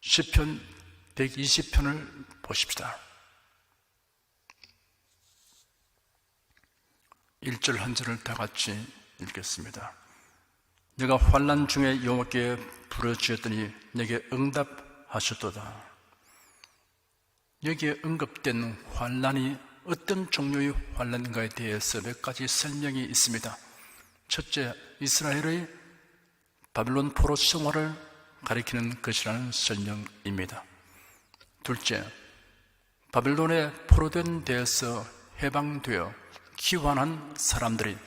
시편 120편을 보십시다. 1절 한 절을 다 같이 읽겠습니다. 내가 환난 중에 여호와께 부르짖었더니 내게 응답하셨도다. 여기에 언급된 환난이 어떤 종류의 환난인가에 대해서 몇 가지 설명이 있습니다. 첫째, 이스라엘의 바빌론 포로 생활을 가리키는 것이라는 설명입니다. 둘째, 바빌론에 포로된 데에서 해방되어 귀환한 사람들이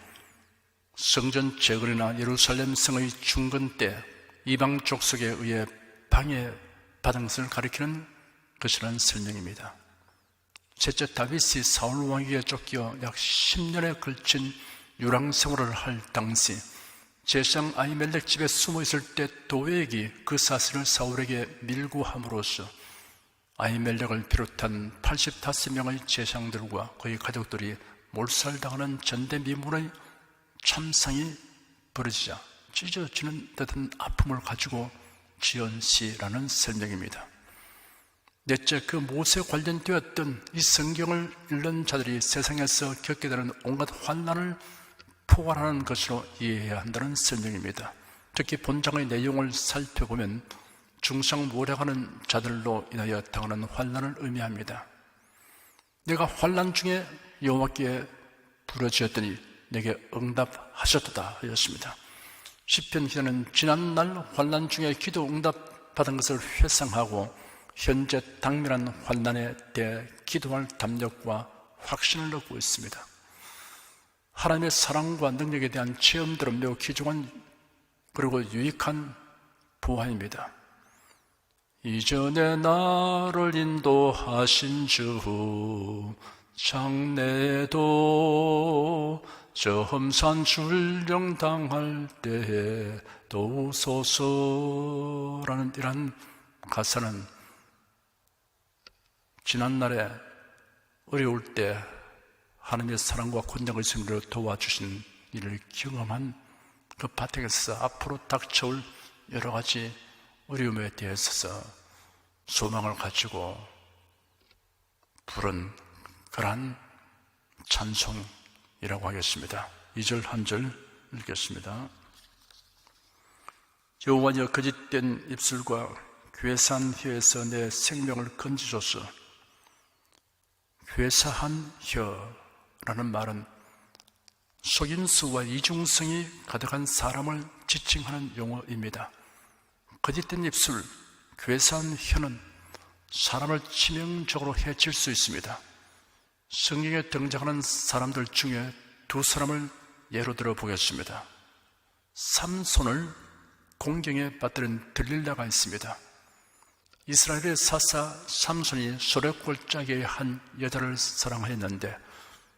성전 재건이나 예루살렘 성의 중건 때 이방 족속에 의해 방해받은 것을 가리키는 것이라는 설명입니다. 셋째, 다윗이 사울 왕에게 쫓겨 약 10년에 걸친 유랑 생활을 할 당시 제사장 아히멜렉 집에 숨어 있을 때 도액이 그 사실을 사울에게 밀고 함으로써 아히멜렉을 비롯한 85명의 제사장들과 그의 가족들이 몰살당하는 전대미문의 참상이 벌어지자 찢어지는 듯한 아픔을 가지고 지은 시라는 설명입니다. 넷째, 그 모세 관련되었던 이 성경을 읽는 자들이 세상에서 겪게 되는 온갖 환난을 포괄하는 것으로 이해해야 한다는 설명입니다. 특히 본장의 내용을 살펴보면 중상모략하는 자들로 인하여 당하는 환난을 의미합니다. 내가 환난 중에 여호와께 부르짖었더니 내게 응답하셨도다 하였습니다. 시편 기자는 지난날 환난 중에 기도 응답받은 것을 회상하고 현재 당면한 환난에 대해 기도할 담력과 확신을 얻고 있습니다. 하나님의 사랑과 능력에 대한 체험들은 매우 귀중한 그리고 유익한 보화입니다. 이전에 나를 인도하신 주 장래도 저 험산 출령당할 때에 도우소서라는 이런 가사는 지난날에 어려울 때 하나님의 사랑과 권능의 승리로 도와주신 일을 경험한 그 바탕에서 앞으로 닥쳐올 여러 가지 어려움에 대해서 소망을 가지고 부른 그러한 찬송이라고 하겠습니다. 2절 한 절 읽겠습니다. 여호와여, 거짓된 입술과 괴사한 혀에서 내 생명을 건지소서. 괴사한 혀라는 말은 속임수와 이중성이 가득한 사람을 지칭하는 용어입니다. 거짓된 입술, 괴사한 혀는 사람을 치명적으로 해칠 수 있습니다. 성경에 등장하는 사람들 중에 두 사람을 예로 들어 보겠습니다. 삼손을 공경에 빠뜨린 들릴라가 있습니다. 이스라엘의 사사 삼손이 소래골짜기의 한 여자를 사랑하였는데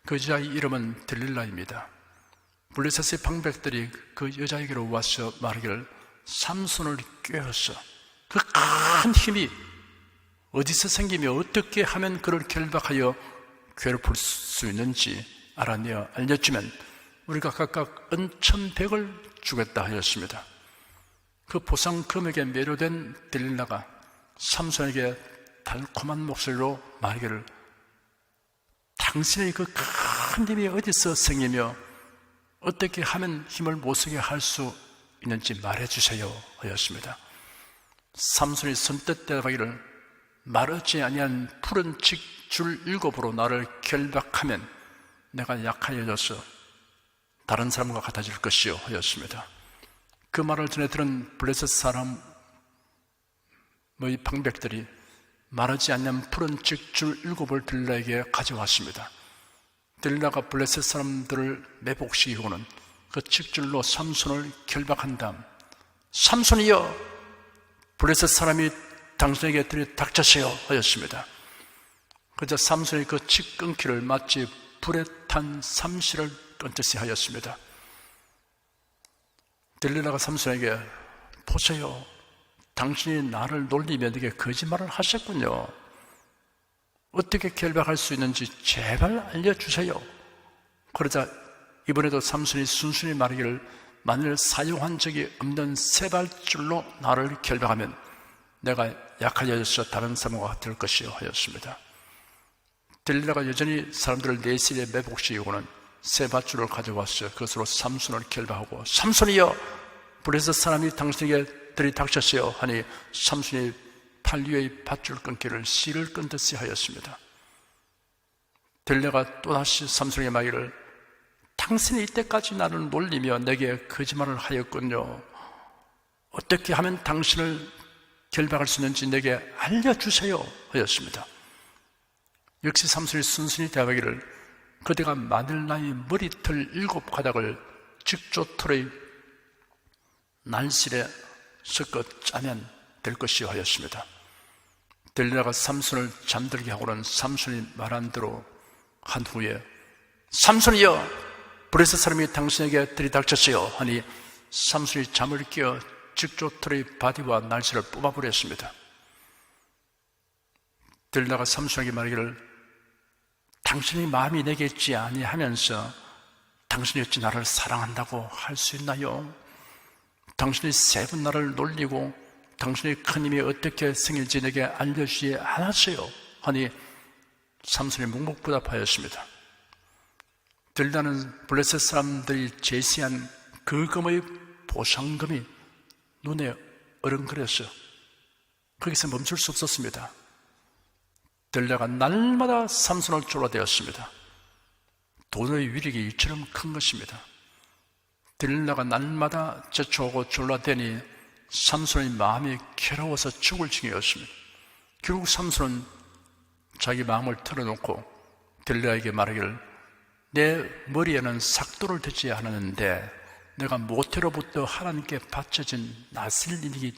그 여자의 이름은 들릴라입니다. 블레셋의 방백들이 그 여자에게로 와서 말하기를 삼손을 꿰어서 그 큰 힘이 어디서 생기며 어떻게 하면 그를 결박하여 괴롭힐 수 있는지 알아내어 알려주면 우리가 각각 은천백을 주겠다 하였습니다. 그 보상 금액에 매료된 들릴라가 삼손에게 달콤한 목소리로 말하기를 당신의 그 큰 힘이 어디서 생기며 어떻게 하면 힘을 못 쓰게 할 수 있는지 말해주세요 하였습니다. 삼손이 선뜻 대답하기를 마르지 아니한 푸른 칡줄 7으로 나를 결박하면 내가 약하여져서 다른 사람과 같아질 것이요 하였습니다. 그 말을 전해 들은 블레셋 사람의 방백들이 마르지 않는 푸른 칡줄 7을 들릴라에게 가져왔습니다. 들릴라가 블레셋 사람들을 매복시키고는 그 칡줄로 삼손을 결박한 다음 삼손이여, 블레셋 사람이 당신에게 들이닥쳤어요 하였습니다. 그저 삼손이 그 칡끊기를 마치 불에 탄 삼시를 끊듯이 하였습니다. 들릴라가 삼손에게 보세요, 당신이 나를 놀리며 내게 거짓말을 하셨군요. 어떻게 결박할 수 있는지 제발 알려주세요. 그러자 이번에도 삼손이 순순히 말하기를 만일 사용한 적이 없는 세발줄로 나를 결박하면 내가 약하여져서 다른 사모가 될 것이요 하였습니다. 들릴라가 여전히 사람들을 내실에 매복시키고는 새 밧줄을 가져왔어요. 그것으로 삼손을 결박하고, 삼손이여, 블레셋 사람이 당신에게 들이닥쳤어요 하니 삼손이 팔 위의 밧줄 끊기를 실을 끊듯이 하였습니다. 들릴라가 또다시 삼손에게 말하기를, 당신이 이때까지 나를 놀리며 내게 거짓말을 하였군요. 어떻게 하면 당신을 결박할 수 있는지 내게 알려주세요 하였습니다. 역시 삼손이 순순히 대답하기를, 그대가 마늘나무 머리털 7가닥을 직조털의 날실에 섞어 짜면 될 것이요 하였습니다. 들릴라가 삼손을 잠들게 하고는 삼손이 말한 대로 한 후에, 삼손이여, 블레셋 사람이 당신에게 들이닥쳤어요 하니 삼손이 잠을 깨어 직조털의 바디와 날씨를 뽑아버렸습니다. 들릴라가 삼손에게 말하기를, 당신의 마음이 내게 있지 아니하면서 당신이 어찌 나를 사랑한다고 할 수 있나요? 당신이 3번 나를 놀리고 당신의 큰 힘이 어떻게 생길지 내게 알려주지 않았어요 하니 삼손이 묵묵부답하였습니다. 들릴라는 블레셋 사람들이 제시한 그 금의 보상금이 눈에 어른거렸어요. 거기서 멈출 수 없었습니다. 들릴라가 날마다 삼손을 쫄라대었습니다. 돈의 위력이 이처럼 큰 것입니다. 들릴라가 날마다 제초하고 쫄라대니 삼손의 마음이 괴로워서 죽을 지경이었습니다. 결국 삼손은 자기 마음을 털어놓고 들릴라에게 말하기를, 내 머리에는 삭도를 대지 않았는데 내가 모태로부터 하나님께 바쳐진 나슬린이기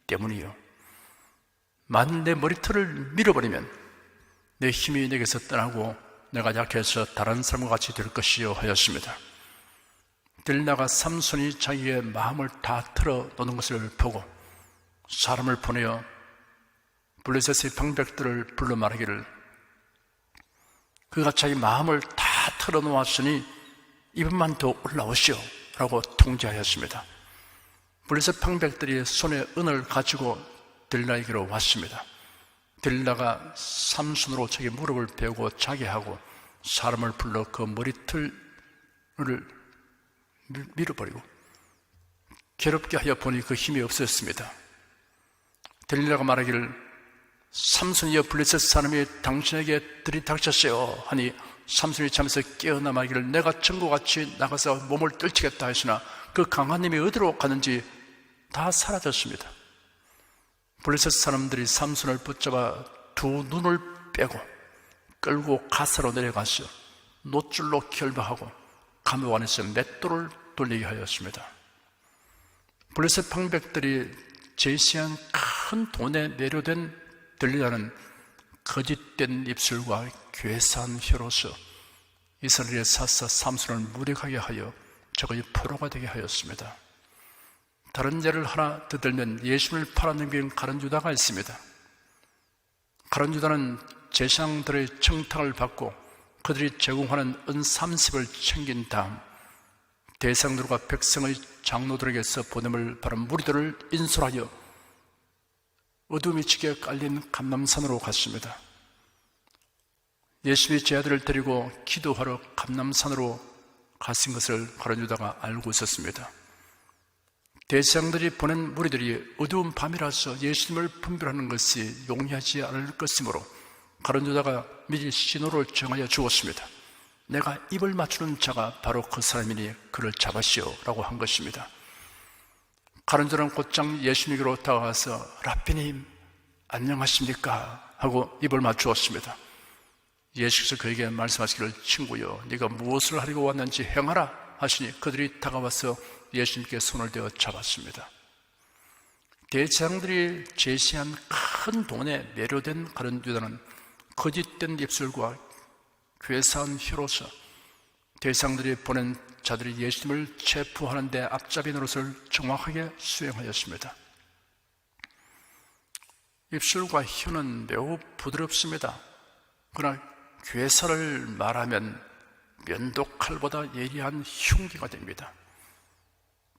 때문이요. 만일 내 머리털을 밀어버리면 내 힘이 내게서 떠나고 내가 약해서 다른 사람과 같이 될 것이요 하였습니다. 들릴라가 삼손이 자기의 마음을 다 털어놓는 것을 보고 사람을 보내어 블레셋의 방백들을 불러 말하기를, 그가 자기 마음을 다 털어놓았으니 이번만 더 올라오시오 라고 통지하였습니다. 블레셋 방백들이 손에 은을 가지고 들릴라에게로 왔습니다. 들릴라가 삼손으로 자기 무릎을 베고 자게 하고 사람을 불러 그 머리털을 밀어버리고 괴롭게 하여 보니 그 힘이 없었습니다. 들릴라가 말하기를, 삼손이여, 블레셋 사람이 당신에게 들이닥쳤어요 하니 삼손이 잠에서 깨어나 말하기를, 내가 전과같이 나가서 몸을 떨치겠다 하시나 그 강한 힘이 어디로 가는지 다 사라졌습니다. 블레셋 사람들이 삼손을 붙잡아 두 눈을 빼고 끌고 가사로 내려가서 노줄로 결박하고 감옥 안에서 맷돌을 돌리게 하였습니다. 블레셋 방백들이 제시한 큰 돈에 매료된 들릴라는 거짓된 입술과 괴사한 혀로서 이스라엘의 사사 삼손을 무력하게 하여 적의 포로가 되게 하였습니다. 다른 예를 하나 더 들면 예수님을 팔아넘긴 가룟 유다가 있습니다. 가룟 유다는 제사장들의 청탁을 받고 그들이 제공하는 은 30을 챙긴 다음 대상들과 백성의 장로들에게서 보냄을 받은 무리들을 인솔하여 어둠이 지게 깔린 감람산으로 갔습니다. 예수님이 제 아들을 데리고 기도하러 감람산으로 갔은 것을 가룟 유다가 알고 있었습니다. 대제사장들이 보낸 무리들이 어두운 밤이라서 예수님을 분별하는 것이 용이하지 않을 것이므로 가룟 유다가 미리 신호를 정하여 주었습니다. 내가 입을 맞추는 자가 바로 그 사람이니 그를 잡으시오 라고 한 것입니다. 가룟 유다는 곧장 예수님께로 다가가서 라삐님 안녕하십니까 하고 입을 맞추었습니다. 예수께서 그에게 말씀하시기를, 친구여, 네가 무엇을 하려고 왔는지 행하라 하시니 그들이 다가와서 예수님께 손을 대어 잡았습니다. 대제사장들이 제시한 큰 돈에 매료된 가룟 유다는 거짓된 입술과 괴사한 혀로서 대제사장들이 보낸 자들이 예수님을 체포하는 데 앞잡이 노릇을 정확하게 수행하였습니다. 입술과 혀는 매우 부드럽습니다. 그러나 괴사를 말하면 면도칼보다 예리한 흉기가 됩니다.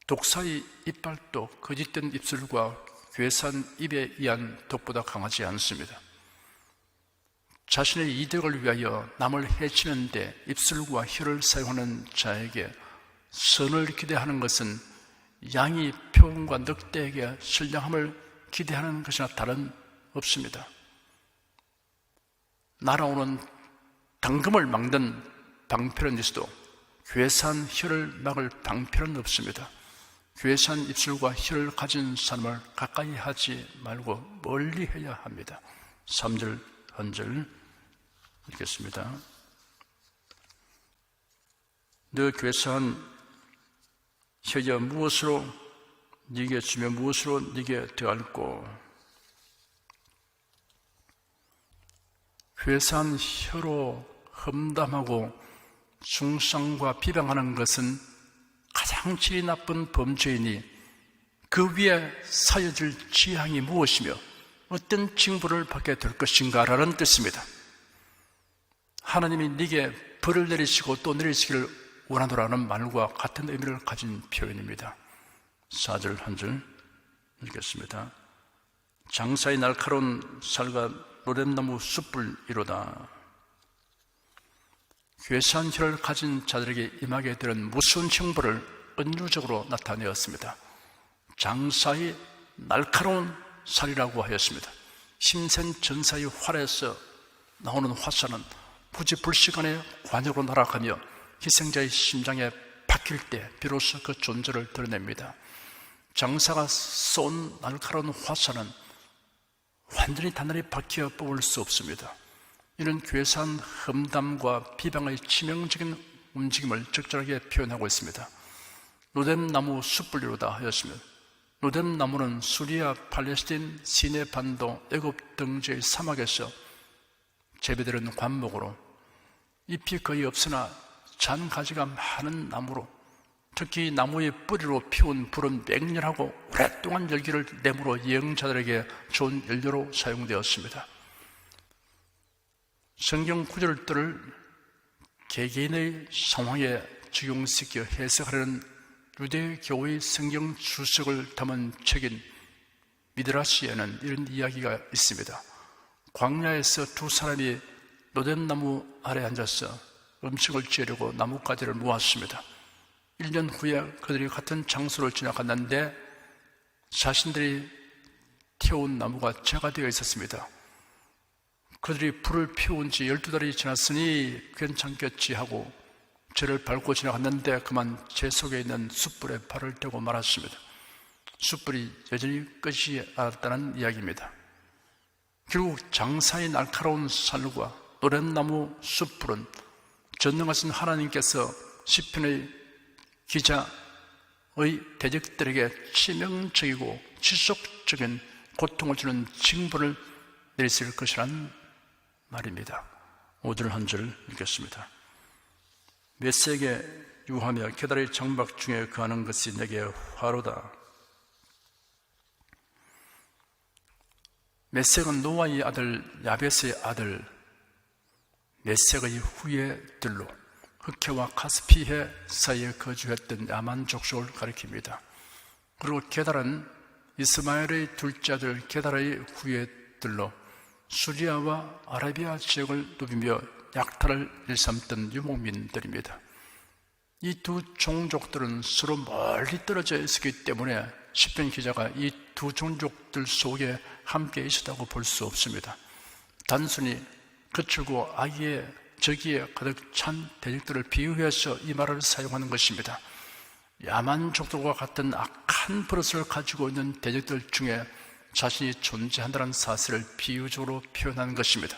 독사의 이빨도 거짓된 입술과 괴산 입에 의한 독보다 강하지 않습니다. 자신의 이득을 위하여 남을 해치는 데 입술과 혀를 사용하는 자에게 선을 기대하는 것은 양이 표범과 늑대에게 선량함을 기대하는 것이나 다른 없습니다. 날아오는 당금을 막는 방패는 있어도 괴산 혀를 막을 방패는 없습니다. 괴산 입술과 혀를 가진 사람을 가까이 하지 말고 멀리 해야 합니다. 3절 한 절 읽겠습니다. 너 괴산 혀여 무엇으로 네게 주며 무엇으로 네게 더할꼬. 괴산 혀로 험담하고 중상과 비방하는 것은 가장 질이 나쁜 범죄이니 그 위에 사여질 지향이 무엇이며 어떤 징벌을 받게 될 것인가라는 뜻입니다. 하나님이 네게 벌을 내리시고 또 내리시기를 원하노라는 말과 같은 의미를 가진 표현입니다. 4절 한 줄 읽겠습니다. 장사의 날카로운 살과 로뎀나무 숯불이로다. 괴산 혀를 가진 자들에게 임하게 되는 무서운 형벌을 은유적으로 나타내었습니다. 장사의 날카로운 살이라고 하였습니다. 힘센 전사의 활에서 나오는 화살은 부지불식간의 관역으로 날아가며 희생자의 심장에 박힐 때 비로소 그 존재를 드러냅니다. 장사가 쏜 날카로운 화살은 완전히 단단히 박혀 뽑을 수 없습니다. 이는 괴산 험담과 비방의 치명적인 움직임을 적절하게 표현하고 있습니다. 로뎀나무 숯불이로다 하였으며, 로뎀나무는 수리아, 팔레스틴, 시내 반도, 애굽 등지의 사막에서 재배되는 관목으로 잎이 거의 없으나 잔 가지가 많은 나무로, 특히 나무의 뿌리로 피운 불은 맹렬하고 오랫동안 열기를 내므로 예언자들에게 좋은 연료로 사용되었습니다. 성경 구절들을 개개인의 상황에 적용시켜 해석하려는 유대교의 성경 주석을 담은 책인 미드라시에는 이런 이야기가 있습니다. 광야에서 두 사람이 로뎀나무 아래 앉아서 음식을 지으려고 나뭇가지를 모았습니다. 1년 후에 그들이 같은 장소를 지나갔는데 자신들이 태운 나무가 재가 되어 있었습니다. 그들이 불을 피운 지 12달이 지났으니 괜찮겠지 하고 재를 밟고 지나갔는데 그만 재 속에 있는 숯불에 발을 대고 말았습니다. 숯불이 여전히 끄지 않았다는 이야기입니다. 결국 장사의 날카로운 살과 노랫나무 숯불은 전능하신 하나님께서 시편의 기자의 대적들에게 치명적이고 지속적인 고통을 주는 징벌을 내리실 것이란 말입니다. 5절 한 절 읽겠습니다. 메섹에 유하며 게달의 장막 중에 거하는 것이 내게 화로다. 메섹은 노아의 아들 야벳의 아들 메섹의 후예들로 흑해와 카스피해 사이에 거주했던 야만 족속을 가리킵니다. 그리고 게달은 이스마엘의 둘째 아들 게달의 후예들로 수리아와 아라비아 지역을 누비며 약탈을 일삼던 유목민들입니다. 이 두 종족들은 서로 멀리 떨어져 있었기 때문에 시편 기자가 이 두 종족들 속에 함께 있었다고 볼 수 없습니다. 단순히 거칠고 악의 저기에 가득 찬 대적들을 비유해서 이 말을 사용하는 것입니다. 야만족들과 같은 악한 버릇을 가지고 있는 대적들 중에 자신이 존재한다는 사실을 비유적으로 표현하는 것입니다.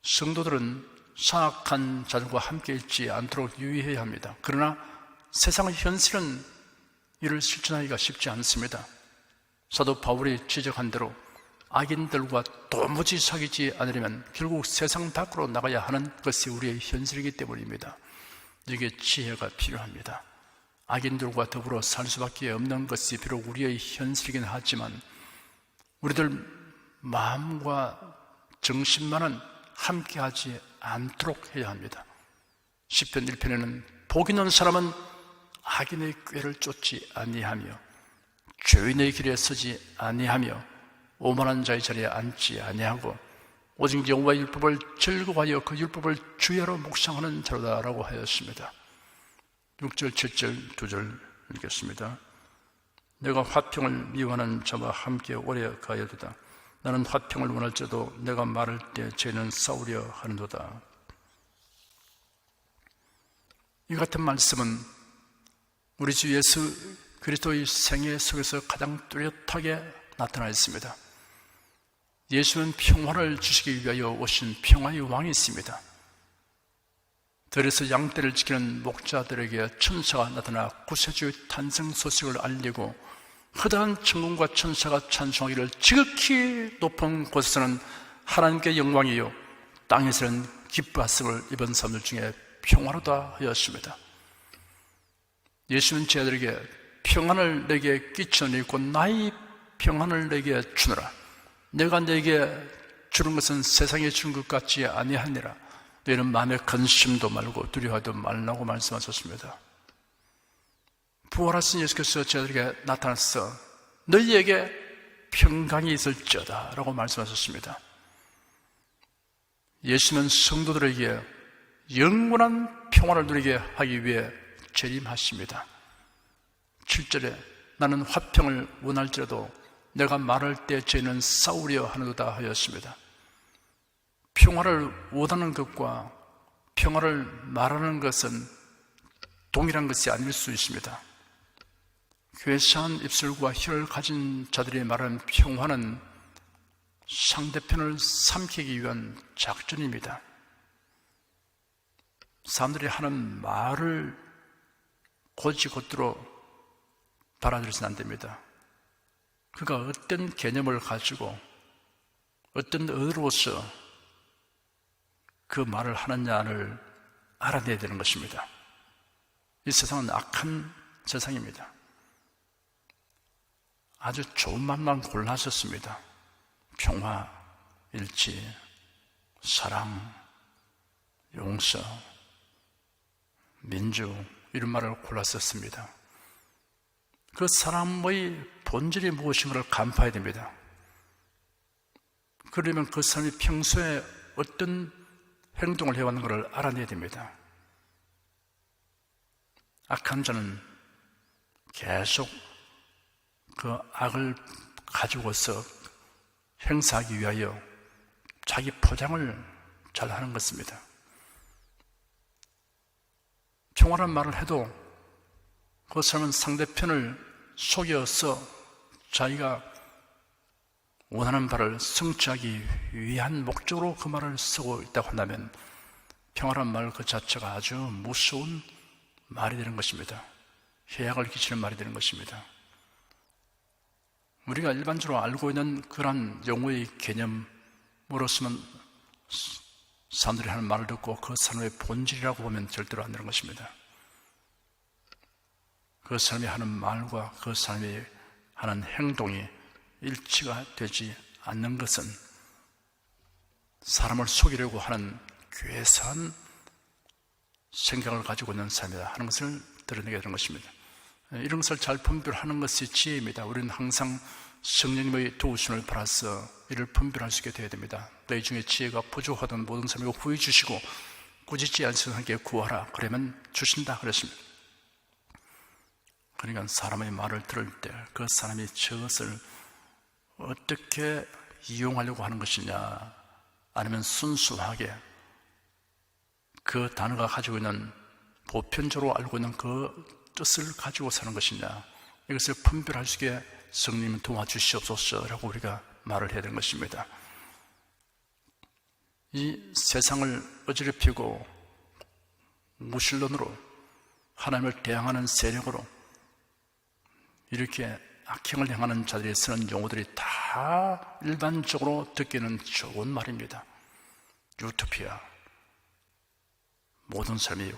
성도들은 사악한 자들과 함께 있지 않도록 유의해야 합니다. 그러나 세상의 현실은 이를 실천하기가 쉽지 않습니다. 사도 바울이 지적한 대로 악인들과 도무지 사귀지 않으려면 결국 세상 밖으로 나가야 하는 것이 우리의 현실이기 때문입니다. 이게 지혜가 필요합니다. 악인들과 더불어 살 수밖에 없는 것이 비록 우리의 현실이긴 하지만 우리들 마음과 정신만은 함께하지 않도록 해야 합니다. 시편 1편에는 복 있는 사람은 악인의 꾀를 쫓지 아니하며 죄인의 길에 서지 아니하며 오만한 자의 자리에 앉지 아니하고 오직 여호와의 율법을 즐거워하여 그 율법을 주야로 묵상하는 자로다라고 하였습니다. 6절, 7절, 2절 읽겠습니다. 내가 화평을 미워하는 자와 함께 오래 가야되다. 나는 화평을 원할지라도 내가 말할 때 죄는 싸우려 하는도다. 이 같은 말씀은 우리 주 예수 그리스도의 생애 속에서 가장 뚜렷하게 나타나 있습니다. 예수는 평화를 주시기 위하여 오신 평화의 왕이십니다. 들에서 양떼를 지키는 목자들에게 천사가 나타나 구세주의 탄생 소식을 알리고 허다한 천군과 천사가 찬송하기를 지극히 높은 곳에서는 하나님께 영광이요 땅에서는 기뻐하심을 입은 사람들 중에 평화로다 하였습니다. 예수는 제 아들에게 평안을 내게 끼쳐니 곧 나의 평안을 내게 주노라. 내가 내게 주는 것은 세상에 주는 것 같지 아니하니라. 너희는 마음에 근심도 말고 두려워하도 말라고 말씀하셨습니다. 부활하신 예수께서 제 아들에게 나타나서 너희에게 평강이 있을지어다 라고 말씀하셨습니다. 예수는 성도들에게 영원한 평화를 누리게 하기 위해 재림하십니다. 7절에 나는 화평을 원할지라도 내가 말할 때 죄는 싸우려 하는도다 하였습니다. 평화를 원하는 것과 평화를 말하는 것은 동일한 것이 아닐 수 있습니다. 괴사한 입술과 혀를 가진 자들이 말하는 평화는 상대편을 삼키기 위한 작전입니다. 사람들이 하는 말을 곧이곧대로 받아들여서는 안 됩니다. 그가 어떤 개념을 가지고 어떤 의도로서 그 말을 하느냐를 알아내야 되는 것입니다. 이 세상은 악한 세상입니다. 아주 좋은 말만 골라섰습니다. 평화, 일치, 사랑, 용서, 민주 이런 말을 골랐었습니다. 그 사람의 본질이 무엇인가를 간파해야 됩니다. 그러면 그 사람이 평소에 어떤 행동을 해왔는가를 알아내야 됩니다. 악한 자는 계속 그 악을 가지고서 행사하기 위하여 자기 포장을 잘 하는 것입니다. 평화란 말을 해도 그 사람은 상대편을 속여서 자기가 원하는 바를 성취하기 위한 목적으로 그 말을 쓰고 있다고 한다면 평화란 말 그 자체가 아주 무서운 말이 되는 것입니다. 해악을 끼치는 말이 되는 것입니다. 우리가 일반적으로 알고 있는 그런 용어의 개념으로서는 사람들이 하는 말을 듣고 그 사람의 본질이라고 보면 절대로 안 되는 것입니다. 그 사람이 하는 말과 그 사람이 하는 행동이 일치가 되지 않는 것은 사람을 속이려고 하는 괴사한 생각을 가지고 있는 사람이다 하는 것을 드러내게 되는 것입니다. 이런 것을 잘 분별하는 것이 지혜입니다. 우리는 항상 성령님의 도우심을 받아서 이를 분별할 수 있게 되어야 됩니다. 너희 중에 지혜가 부족하던 모든 사람에게 구해 주시고 꾸짖지 않으시게 구하라. 그러면 주신다 그랬습니다. 그러니까 사람의 말을 들을 때 그 사람이 저것을 어떻게 이용하려고 하는 것이냐, 아니면 순수하게 그 단어가 가지고 있는 보편적으로 알고 있는 그 뜻을 가지고 사는 것이냐, 이것을 분별할 수 있게 성령님 도와주시옵소서라고 우리가 말을 해야 되는 것입니다. 이 세상을 어지럽히고 무신론으로 하나님을 대항하는 세력으로 이렇게 악행을 행하는 자들이 쓰는 용어들이 다 일반적으로 듣기는 좋은 말입니다. 유토피아, 모든 사람이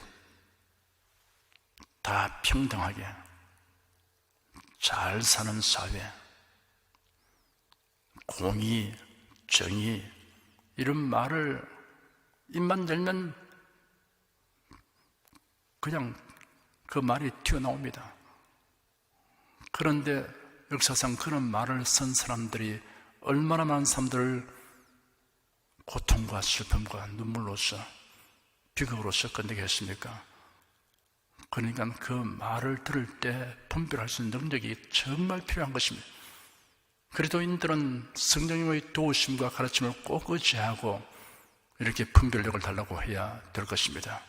다 평등하게 잘 사는 사회, 공의, 정의 이런 말을 입만 열면 그냥 그 말이 튀어나옵니다. 그런데 역사상 그런 말을 쓴 사람들이 얼마나 많은 사람들을 고통과 슬픔과 눈물로서 비극으로서 끝내게 했습니까? 그러니까 그 말을 들을 때 분별할 수 있는 능력이 정말 필요한 것입니다. 그리스도인들은 성령님의 도우심과 가르침을 꼭 의지하고 이렇게 분별력을 달라고 해야 될 것입니다.